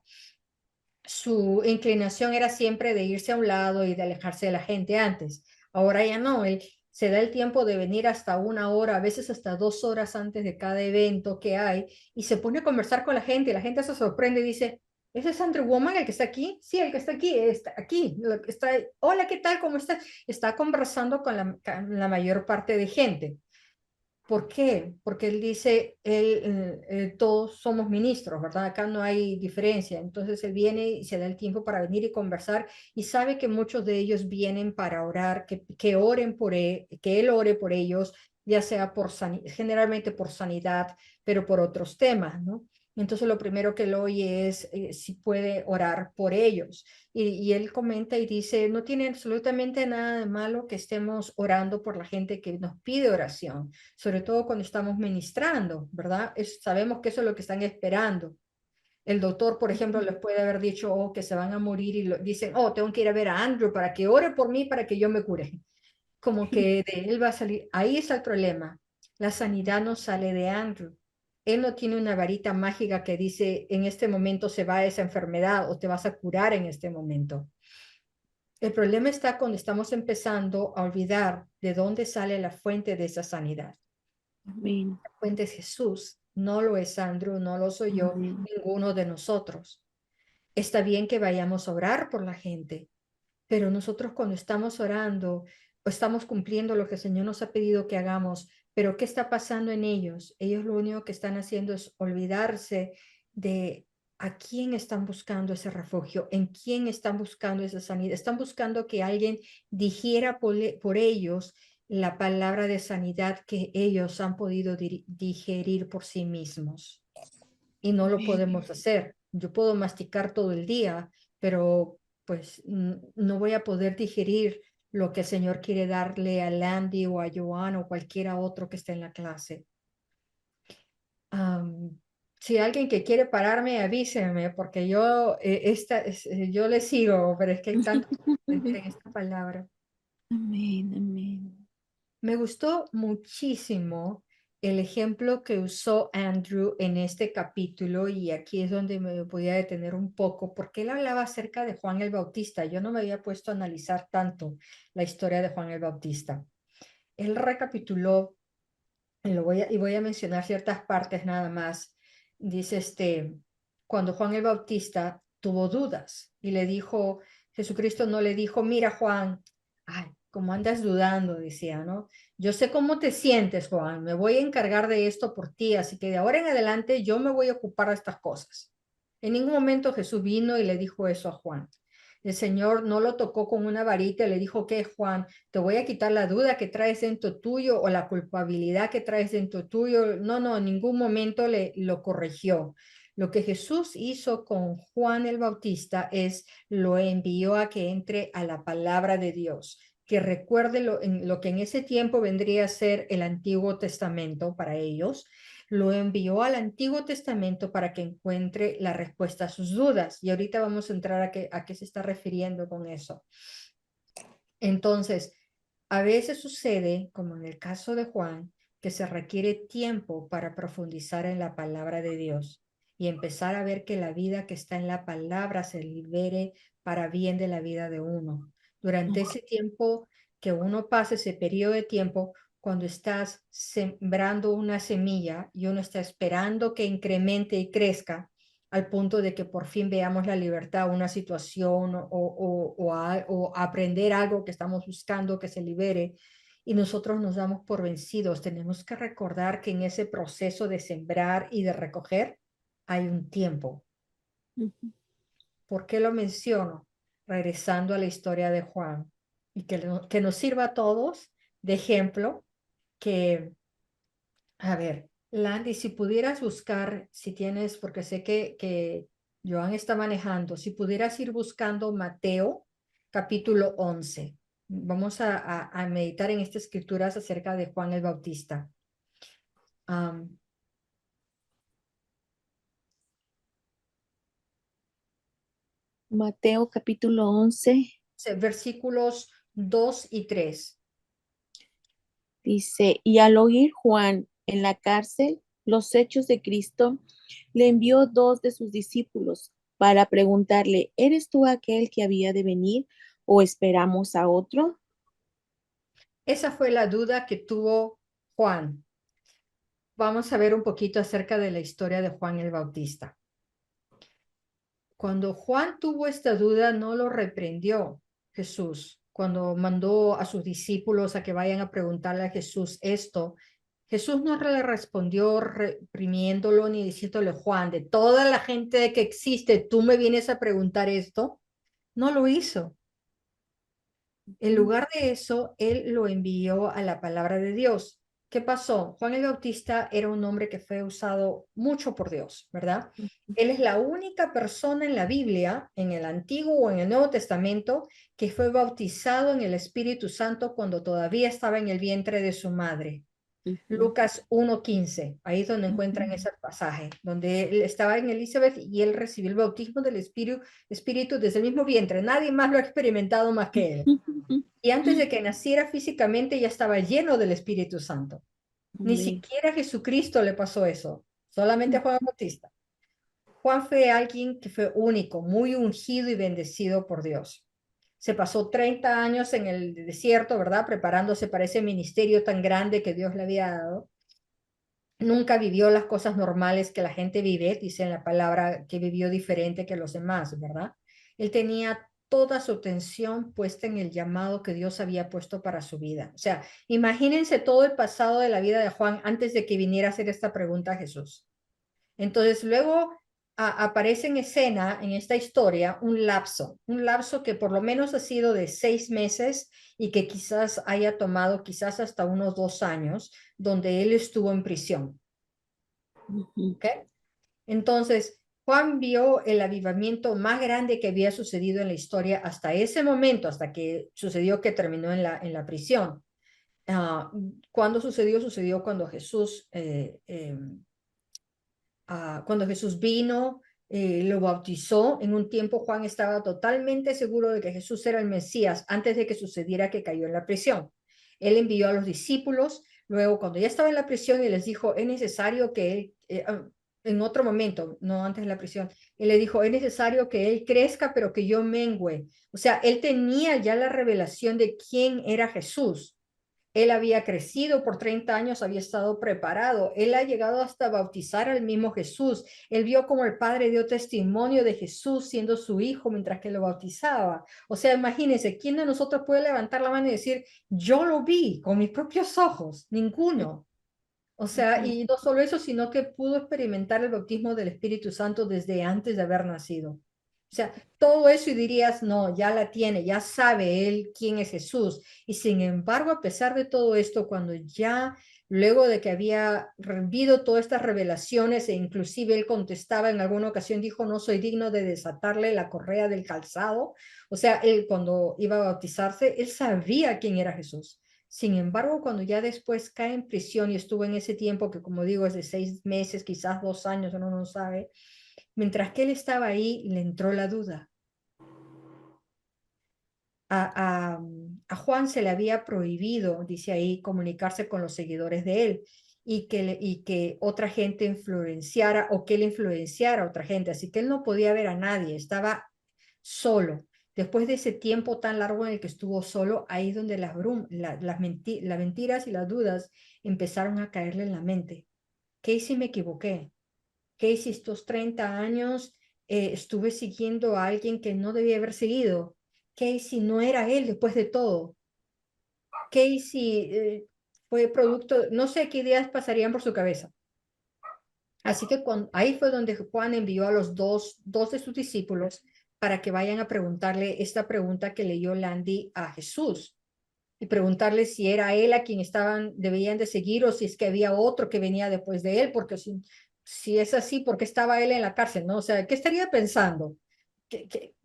su inclinación era siempre de irse a un lado y de alejarse de la gente antes. Ahora ya no, él se da el tiempo de venir hasta 1 hora, a veces hasta 2 horas antes de cada evento que hay, y se pone a conversar con la gente, y la gente se sorprende y dice, ¿ese es Andrew Womack el que está aquí? Sí, el que está aquí, está, hola, ¿qué tal? ¿Cómo estás? Está conversando con la mayor parte de gente. ¿Por qué? Porque él dice, todos somos ministros, ¿verdad? Acá no hay diferencia. Entonces él viene y se da el tiempo para venir y conversar y sabe que muchos de ellos vienen para orar, que oren por él, que él ore por ellos, ya sea generalmente por sanidad, pero por otros temas, ¿no? Entonces lo primero que él oye es si puede orar por ellos. Y él comenta y dice, no tiene absolutamente nada de malo que estemos orando por la gente que nos pide oración, sobre todo cuando estamos ministrando, ¿verdad? Sabemos que eso es lo que están esperando. El doctor, por ejemplo, les puede haber dicho que se van a morir y dicen, tengo que ir a ver a Andrew para que ore por mí, para que yo me cure. Como que de él va a salir. Ahí está el problema. La sanidad no sale de Andrew. Él no tiene una varita mágica que dice, en este momento se va esa enfermedad o te vas a curar en este momento. El problema está cuando estamos empezando a olvidar de dónde sale la fuente de esa sanidad. Amén. La fuente es Jesús, no lo es Andrew, no lo soy yo, Amén. ninguno de nosotros. Está bien que vayamos a orar por la gente, pero nosotros cuando estamos orando, estamos cumpliendo lo que el Señor nos ha pedido que hagamos, pero ¿qué está pasando en ellos? Ellos lo único que están haciendo es olvidarse de a quién están buscando ese refugio, en quién están buscando esa sanidad. Están buscando que alguien digiera por ellos la palabra de sanidad que ellos han podido digerir por sí mismos. Y no lo Amén. podemos hacer. Yo puedo masticar todo el día, pero pues no voy a poder digerir lo que el Señor quiere darle a Landy o a Joan o cualquiera otro que esté en la clase. Si alguien que quiere pararme, avíseme, porque yo le sigo, pero es que hay tanto que decir en esta palabra. Amén. Amén. Me gustó muchísimo el ejemplo que usó Andrew en este capítulo y aquí es donde me voy a detener un poco porque él hablaba acerca de Juan el Bautista. Yo no me había puesto a analizar tanto la historia de Juan el Bautista. Él recapituló y voy a mencionar ciertas partes nada más. Dice cuando Juan el Bautista tuvo dudas y le dijo, Jesucristo no le dijo, mira Juan, ay, como andas dudando, decía, ¿no? Yo sé cómo te sientes, Juan, me voy a encargar de esto por ti, así que de ahora en adelante yo me voy a ocupar de estas cosas. En ningún momento Jesús vino y le dijo eso a Juan. El Señor no lo tocó con una varita y le dijo, ¿qué, Juan? Te voy a quitar la duda que traes dentro tuyo o la culpabilidad que traes dentro tuyo. No, no, en ningún momento lo corrigió. Lo que Jesús hizo con Juan el Bautista es lo envió a que entre a la palabra de Dios, que recuerde lo que en ese tiempo vendría a ser el Antiguo Testamento para ellos, lo envió al Antiguo Testamento para que encuentre la respuesta a sus dudas. Y ahorita vamos a entrar a qué se está refiriendo con eso. Entonces, a veces sucede, como en el caso de Juan, que se requiere tiempo para profundizar en la palabra de Dios y empezar a ver que la vida que está en la palabra se libere para bien de la vida de uno. Durante ese tiempo que uno pase ese periodo de tiempo cuando estás sembrando una semilla y uno está esperando que incremente y crezca al punto de que por fin veamos la libertad, una situación o aprender algo que estamos buscando que se libere y nosotros nos damos por vencidos. Tenemos que recordar que en ese proceso de sembrar y de recoger hay un tiempo. ¿Por qué lo menciono? Regresando a la historia de Juan y que nos sirva a todos de ejemplo que, a ver, Landy, si pudieras buscar, si tienes, porque sé que Joan está manejando, si pudieras ir buscando Mateo capítulo 11. Vamos a meditar en estas escrituras acerca de Juan el Bautista. Mateo capítulo 11 Versículos 2 y 3. dice, y al oír Juan en la cárcel los hechos de Cristo, le envió dos de sus discípulos para preguntarle, ¿eres tú aquel que había de venir o esperamos a otro? Esa fue la duda que tuvo Juan. Vamos a ver un poquito acerca de la historia de Juan el Bautista. Cuando Juan tuvo esta duda, no lo reprendió Jesús. Cuando mandó a sus discípulos a que vayan a preguntarle a Jesús esto, Jesús no le respondió reprimiéndolo ni diciéndole, Juan, de toda la gente que existe, tú me vienes a preguntar esto. No lo hizo. En lugar de eso, él lo envió a la palabra de Dios. ¿Qué pasó? Juan el Bautista era un hombre que fue usado mucho por Dios, ¿verdad? Él es la única persona en la Biblia, en el Antiguo o en el Nuevo Testamento, que fue bautizado en el Espíritu Santo cuando todavía estaba en el vientre de su madre. Lucas 1:15, ahí es donde encuentran ese pasaje, donde él estaba en Elizabeth y él recibió el bautismo del Espíritu desde el mismo vientre. Nadie más lo ha experimentado más que él. Y antes de que naciera físicamente ya estaba lleno del Espíritu Santo. Ni siquiera a Jesucristo le pasó eso, solamente a Juan Bautista. Juan fue alguien que fue único, muy ungido y bendecido por Dios. Se pasó 30 años en el desierto, ¿verdad? Preparándose para ese ministerio tan grande que Dios le había dado. Nunca vivió las cosas normales que la gente vive, dice en la palabra que vivió diferente que los demás, ¿verdad? Él tenía toda su atención puesta en el llamado que Dios había puesto para su vida. O sea, imagínense todo el pasado de la vida de Juan antes de que viniera a hacer esta pregunta a Jesús. Entonces, luego aparece en escena en esta historia un lapso que por lo menos ha sido de 6 meses y que quizás haya tomado quizás hasta unos 2 años, donde él estuvo en prisión. ¿Ok? Entonces, Juan vio el avivamiento más grande que había sucedido en la historia hasta ese momento, hasta que sucedió que terminó en la prisión. ¿Cuándo sucedió? Sucedió cuando cuando Jesús vino, lo bautizó. En un tiempo Juan estaba totalmente seguro de que Jesús era el Mesías antes de que sucediera que cayó en la prisión. Él envió a los discípulos, luego cuando ya estaba en la prisión y les dijo, es necesario que él, en otro momento, no antes de la prisión, él le dijo, es necesario que él crezca, pero que yo mengüe. O sea, él tenía ya la revelación de quién era Jesús. Él había crecido por 30 años, había estado preparado. Él ha llegado hasta bautizar al mismo Jesús. Él vio como el Padre dio testimonio de Jesús siendo su hijo mientras que lo bautizaba. O sea, imagínense, ¿quién de nosotros puede levantar la mano y decir, yo lo vi con mis propios ojos? Ninguno. O sea, y no solo eso, sino que pudo experimentar el bautismo del Espíritu Santo desde antes de haber nacido. O sea, todo eso y dirías, no, ya la tiene, ya sabe él quién es Jesús. Y sin embargo, a pesar de todo esto, cuando ya, luego de que había vivido todas estas revelaciones e inclusive él contestaba en alguna ocasión, dijo, no soy digno de desatarle la correa del calzado. O sea, él cuando iba a bautizarse, él sabía quién era Jesús. Sin embargo, cuando ya después cae en prisión y estuvo en ese tiempo que, como digo, es de 6 meses, quizás 2 años, uno no sabe, mientras que él estaba ahí, le entró la duda. A Juan se le había prohibido, dice ahí, comunicarse con los seguidores de él y que otra gente influenciara o que él influenciara a otra gente. Así que él no podía ver a nadie, estaba solo. Después de ese tiempo tan largo en el que estuvo solo, ahí es donde las mentiras y las dudas empezaron a caerle en la mente. ¿Qué si me equivoqué? ¿Qué si estos 30 años estuve siguiendo a alguien que no debía haber seguido? ¿Qué si no era él después de todo? ¿Qué si fue producto? No sé qué ideas pasarían por su cabeza. Así que ahí fue donde Juan envió a los dos de sus discípulos para que vayan a preguntarle esta pregunta que leyó Landy a Jesús y preguntarle si era él a quien debían de seguir o si es que había otro que venía después de él, porque si es así, ¿por qué estaba él en la cárcel? ¿No? O sea, ¿qué estaría pensando?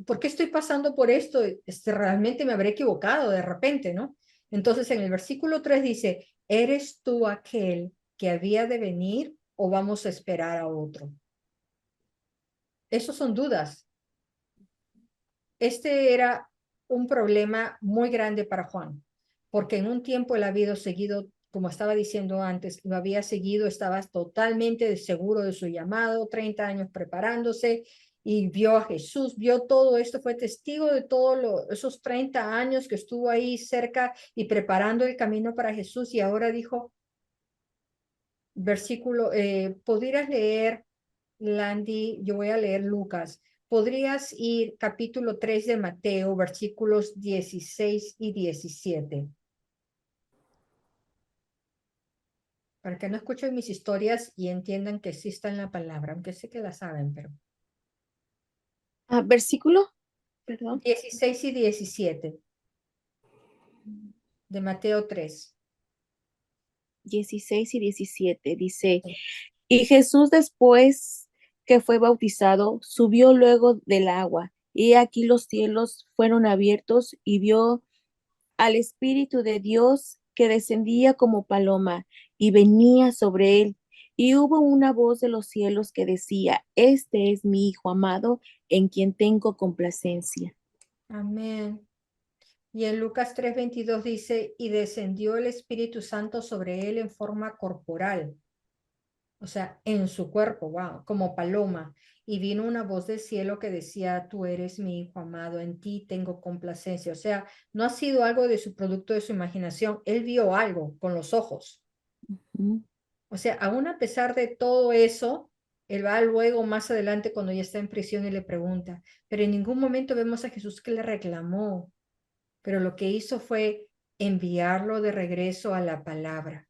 ¿Por qué estoy pasando por esto? Realmente me habré equivocado de repente, ¿no? Entonces en el versículo 3 dice, ¿eres tú aquel que había de venir o vamos a esperar a otro? Esos son dudas. Este era un problema muy grande para Juan, porque en un tiempo él había seguido, como estaba diciendo antes, lo había seguido, estaba totalmente seguro de su llamado, 30 años preparándose y vio a Jesús, vio todo esto, fue testigo de todos esos 30 años que estuvo ahí cerca y preparando el camino para Jesús y ahora dijo, versículo, ¿podrías leer, Landy? Yo voy a leer Lucas. ¿Podrías ir capítulo 3 de Mateo, versículos 16 y 17? Para que no escuchen mis historias y entiendan que sí está en la palabra, aunque sé que la saben, pero Versículo, perdón. 16 y 17 de Mateo 3. 16 y 17 dice, Sí. y Jesús después que fue bautizado, subió luego del agua, y aquí los cielos fueron abiertos y vio al Espíritu de Dios que descendía como paloma y venía sobre él. Y hubo una voz de los cielos que decía, este es mi Hijo amado, en quien tengo complacencia. Amén. Y en Lucas 3:22 dice, y descendió el Espíritu Santo sobre él en forma corporal, o sea, en su cuerpo, wow, como paloma. Y vino una voz del cielo que decía, tú eres mi hijo amado, en ti tengo complacencia. O sea, no ha sido algo de su producto de su imaginación, él vio algo con los ojos. Mm. O sea, aún a pesar de todo eso, él va luego más adelante cuando ya está en prisión y le pregunta, pero en ningún momento vemos a Jesús que le reclamó, pero lo que hizo fue enviarlo de regreso a la palabra.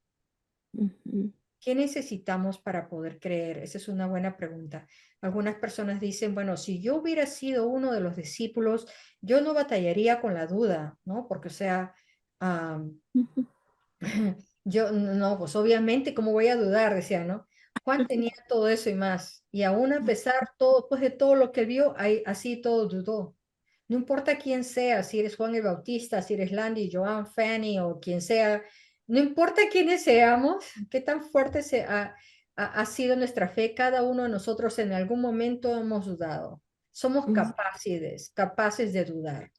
Ujú. ¿Qué necesitamos para poder creer? Esa es una buena pregunta. Algunas personas dicen, bueno, si yo hubiera sido uno de los discípulos, yo no batallaría con la duda, ¿no? Porque, o sea, am, Ujú. yo no, pues obviamente, ¿cómo voy a dudar? Decía, ¿no? Juan tenía todo eso y más. Y aún a pesar todo, pues de todo lo que vio, así todo dudó. No importa quién sea, si eres Juan el Bautista, si eres Landy, Joan, Fanny o quien sea, no importa quiénes seamos, qué tan fuerte ha sido nuestra fe, cada uno de nosotros en algún momento hemos dudado. Somos Mm. capaces de dudar,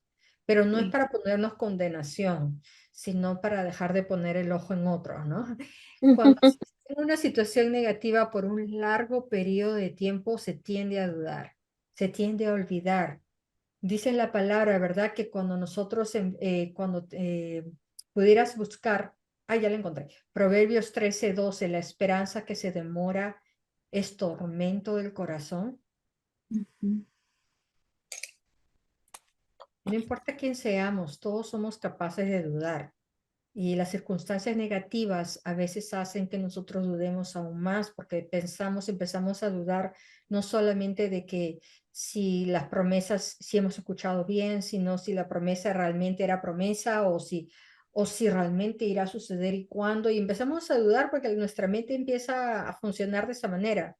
pero no es Sí. para ponernos condenación, sino para dejar de poner el ojo en otros, ¿no? Cuando se está en una situación negativa por un largo periodo de tiempo, se tiende a dudar, se tiende a olvidar. Dice la palabra, ¿verdad? Que cuando nosotros, cuando pudieras buscar, ya la encontré. Proverbios 13:12, la esperanza que se demora es tormento del corazón. Ujú. Y no importa quién seamos, todos somos capaces de dudar. Y las circunstancias negativas a veces hacen que nosotros dudemos aún más porque empezamos a dudar no solamente de que si las promesas, si hemos escuchado bien, sino si la promesa realmente era promesa o si realmente irá a suceder y cuándo. Y empezamos a dudar porque nuestra mente empieza a funcionar de esa manera.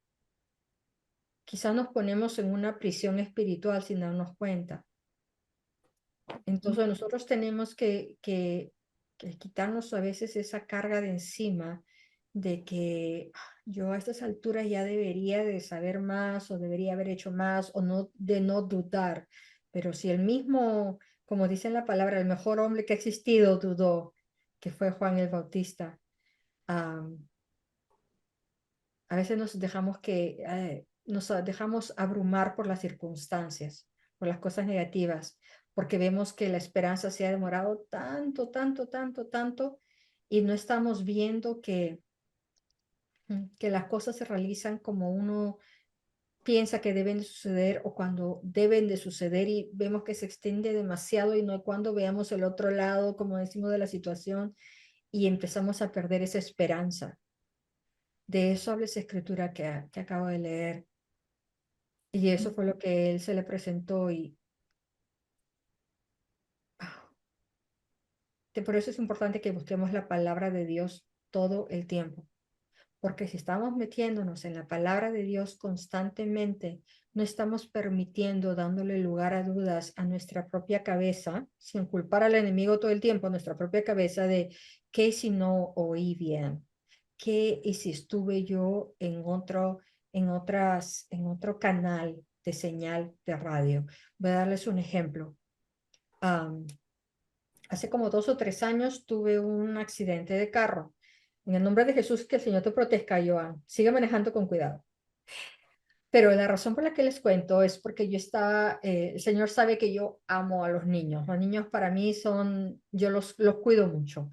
Quizás nos ponemos en una prisión espiritual sin darnos cuenta. Entonces nosotros tenemos que quitarnos a veces esa carga de encima de que yo a estas alturas ya debería de saber más o debería haber hecho más o no de no dudar. Pero si el mismo, como dice en la palabra, el mejor hombre que ha existido dudó, que fue Juan el Bautista, am, a veces nos dejamos abrumar por las circunstancias, por las cosas negativas, porque vemos que la esperanza se ha demorado tanto, tanto, tanto, tanto, y no estamos viendo que las cosas se realizan como uno piensa que deben de suceder o cuando deben de suceder y vemos que se extiende demasiado y no cuando veamos el otro lado, como decimos, de la situación y empezamos a perder esa esperanza. De eso habla esa escritura que acabo de leer. Y eso fue lo que él se le presentó y ah, por eso es importante que busquemos la palabra de Dios todo el tiempo. Porque si estamos metiéndonos en la palabra de Dios constantemente, no estamos permitiendo, dándole lugar a dudas a nuestra propia cabeza, sin culpar al enemigo todo el tiempo, a nuestra propia cabeza de qué si no oí bien, qué y si estuve yo en otro canal de señal de radio. Voy a darles un ejemplo. Um, Hace como 2 o 3 años tuve un accidente de carro. En el nombre de Jesús, que el Señor te proteja, Joan. Sigue manejando con cuidado. Pero la razón por la que les cuento es porque yo estaba, el Señor sabe que yo amo a los niños. Los niños para mí son, yo los cuido mucho.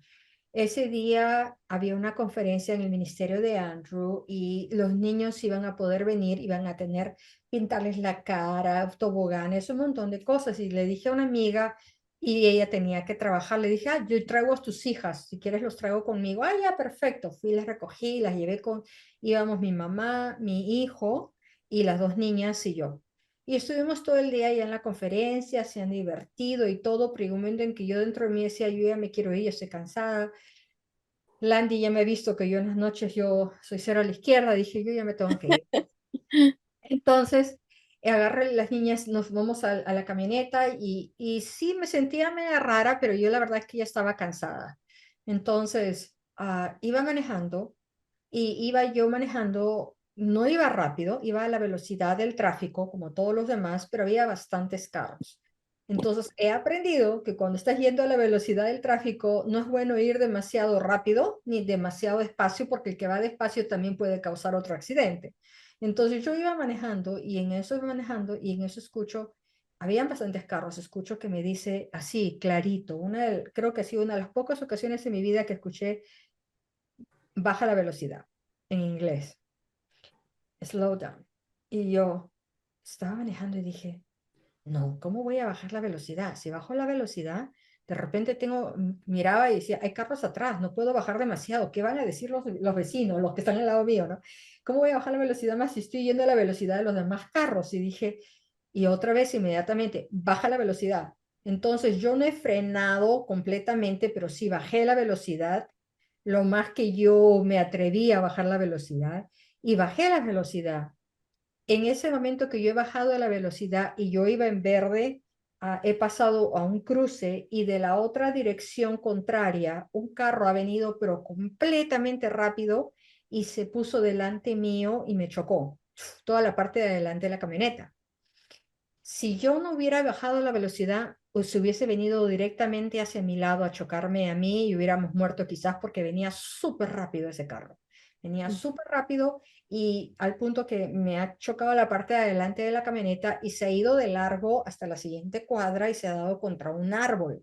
Ese día había una conferencia en el ministerio de Andrew y los niños iban a poder venir, iban a tener, pintarles la cara, toboganes, un montón de cosas. Y le dije a una amiga y ella tenía que trabajar, le dije, ah, yo traigo a tus hijas, si quieres los traigo conmigo. Ah, ya, perfecto. Fui, las recogí, las llevé íbamos mi mamá, mi hijo y las 2 niñas y yo. Y estuvimos todo el día allá en la conferencia, se han divertido y todo, pero hay un momento en que yo dentro de mí decía, yo ya me quiero ir, yo estoy cansada. Landy ya me ha visto que yo en las noches yo soy cero a la izquierda, dije yo ya me tengo que ir. Entonces agarré las niñas, nos vamos a la camioneta y sí me sentía media rara, pero yo la verdad es que ya estaba cansada. Entonces iba manejando y iba yo manejando, no iba rápido, iba a la velocidad del tráfico como todos los demás, pero había bastantes carros. Entonces he aprendido que cuando estás yendo a la velocidad del tráfico no es bueno ir demasiado rápido ni demasiado despacio porque el que va despacio también puede causar otro accidente. Entonces yo iba manejando y en eso iba manejando y en eso escucho, habían bastantes carros, escucho que me dice así, clarito, creo que ha sido una de las pocas ocasiones en mi vida que escuché baja la velocidad en inglés, slow down. Y yo estaba manejando y dije, no, ¿cómo voy a bajar la velocidad? Si bajo la velocidad, de repente miraba y decía, hay carros atrás, no puedo bajar demasiado. ¿Qué van a decir los vecinos, los que están al lado mío, no? ¿Cómo voy a bajar la velocidad más si estoy yendo a la velocidad de los demás carros? Y dije, y otra vez inmediatamente, baja la velocidad. Entonces yo no he frenado completamente, pero sí bajé la velocidad, lo más que yo me atreví a bajar la velocidad y bajé la velocidad. En ese momento que yo he bajado la velocidad y yo iba en verde, he pasado a un cruce y de la otra dirección contraria, un carro ha venido pero completamente rápido y se puso delante mío y me chocó toda la parte de adelante de la camioneta. Si yo no hubiera bajado la velocidad, pues se hubiese venido directamente hacia mi lado a chocarme a mí y hubiéramos muerto quizás porque venía súper rápido ese carro. Venía súper rápido y al punto que me ha chocado la parte de adelante de la camioneta y se ha ido de largo hasta la siguiente cuadra y se ha dado contra un árbol.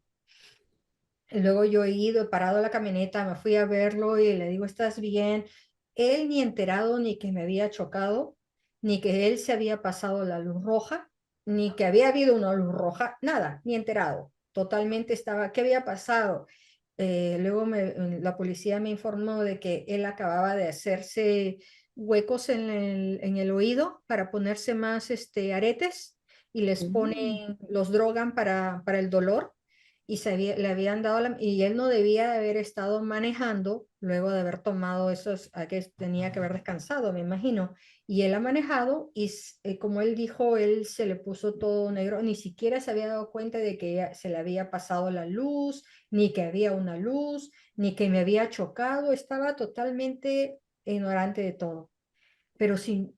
Y luego yo he ido, he parado la camioneta, me fui a verlo y le digo, ¿estás bien? Él ni enterado ni que me había chocado, ni que él se había pasado la luz roja, ni que había habido una luz roja, nada, ni enterado. Totalmente estaba, ¿qué había pasado? Luego la policía me informó de que él acababa de hacerse huecos en el oído para ponerse más aretes y les ponen, los drogan para el dolor y le habían dado y él no debía de haber estado manejando luego de haber tomado esos, que tenía que haber descansado, me imagino. Y él ha manejado y como él dijo, él se le puso todo negro, ni siquiera se había dado cuenta de que se le había pasado la luz, ni que había una luz, ni que me había chocado, estaba totalmente ignorante de todo. Pero sin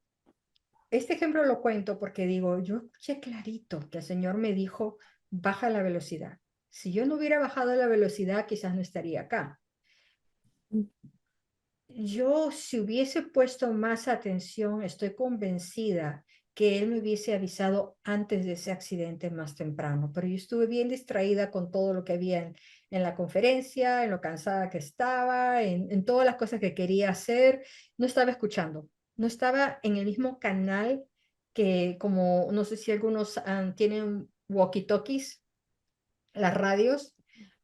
este ejemplo lo cuento porque digo, yo escuché clarito que el Señor me dijo, baja la velocidad. Si yo no hubiera bajado la velocidad, quizás no estaría acá. Yo, si hubiese puesto más atención, estoy convencida que él me hubiese avisado antes de ese accidente más temprano, pero yo estuve bien distraída con todo lo que había en la conferencia, en lo cansada que estaba, en todas las cosas que quería hacer. No estaba escuchando, no estaba en el mismo canal que, como no sé si algunos tienen walkie-talkies, las radios,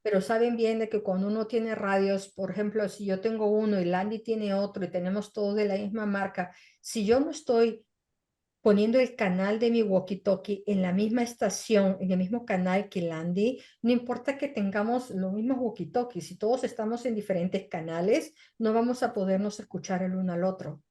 pero saben bien de que cuando uno tiene radios, por ejemplo, si yo tengo uno y Landy tiene otro y tenemos todos de la misma marca, si yo no estoy poniendo el canal de mi walkie-talkie en la misma estación, en el mismo canal que Landy, no importa que tengamos los mismos walkie-talkies, si todos estamos en diferentes canales, no vamos a podernos escuchar el uno al otro.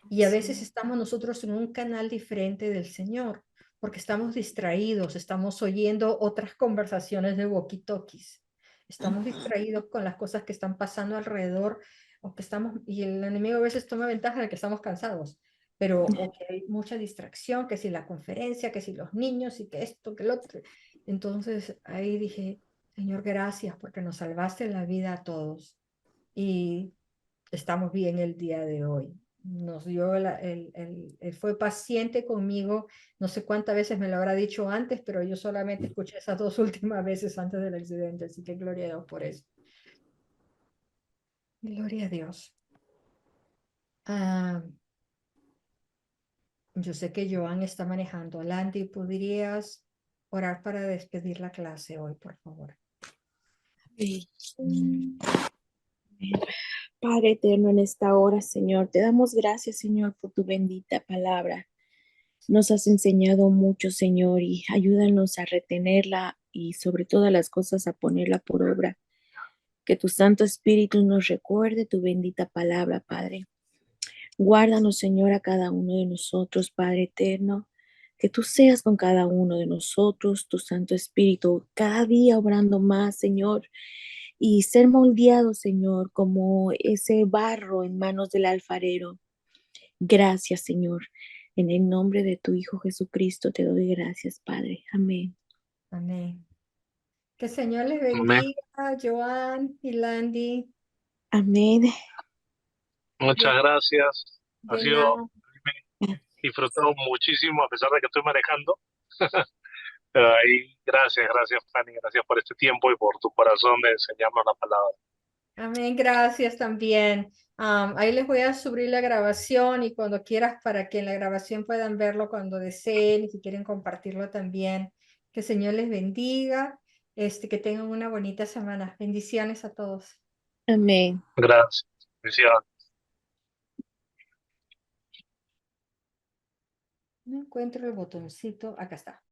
Y a veces estamos nosotros en un canal diferente del Señor, porque estamos distraídos, estamos oyendo otras conversaciones de walkie-talkies, estamos distraídos con las cosas que están pasando alrededor, o que estamos, y el enemigo a veces toma ventaja de que estamos cansados, pero o que hay mucha distracción, que si la conferencia, que si los niños, y que esto, que lo otro. Entonces ahí dije, Señor, gracias porque nos salvaste la vida a todos. Y estamos bien el día de hoy. Nos dio él fue paciente conmigo. No sé cuántas veces me lo habrá dicho antes, pero yo solamente escuché esas 2 últimas veces antes del accidente, así que gloria a Dios por eso. Gloria a Dios. Yo sé que Joan está manejando. Landy, ¿podrías orar para despedir la clase hoy, por favor? Padre eterno, en esta hora, Señor, te damos gracias, Señor, por tu bendita palabra. Nos has enseñado mucho, Señor, y ayúdanos a retenerla y sobre todas las cosas a ponerla por obra. Que tu Santo Espíritu nos recuerde tu bendita palabra, Padre. Guárdanos, Señor, a cada uno de nosotros, Padre eterno. Que tú seas con cada uno de nosotros, tu Santo Espíritu, cada día obrando más, Señor, y ser moldeado, Señor, como ese barro en manos del alfarero. Gracias, Señor. En el nombre de tu Hijo Jesucristo te doy gracias, Padre. Amén. Amén. Que el Señor les Amén. bendiga, Joan y Landy. Amén. Muchas gracias. Ha De sido, nada. me he disfrutado muchísimo a pesar de que estoy manejando. Pero ahí, gracias, Fanny, gracias por este tiempo y por tu corazón de enseñarnos la palabra. Amén, gracias también. Ahí les voy a subir la grabación y cuando quieras para que en la grabación puedan verlo cuando deseen y si quieren compartirlo también. Que el Señor les bendiga, que tengan una bonita semana. Bendiciones a todos. Amén. Gracias. Bendiciones. No encuentro el botoncito. Acá está.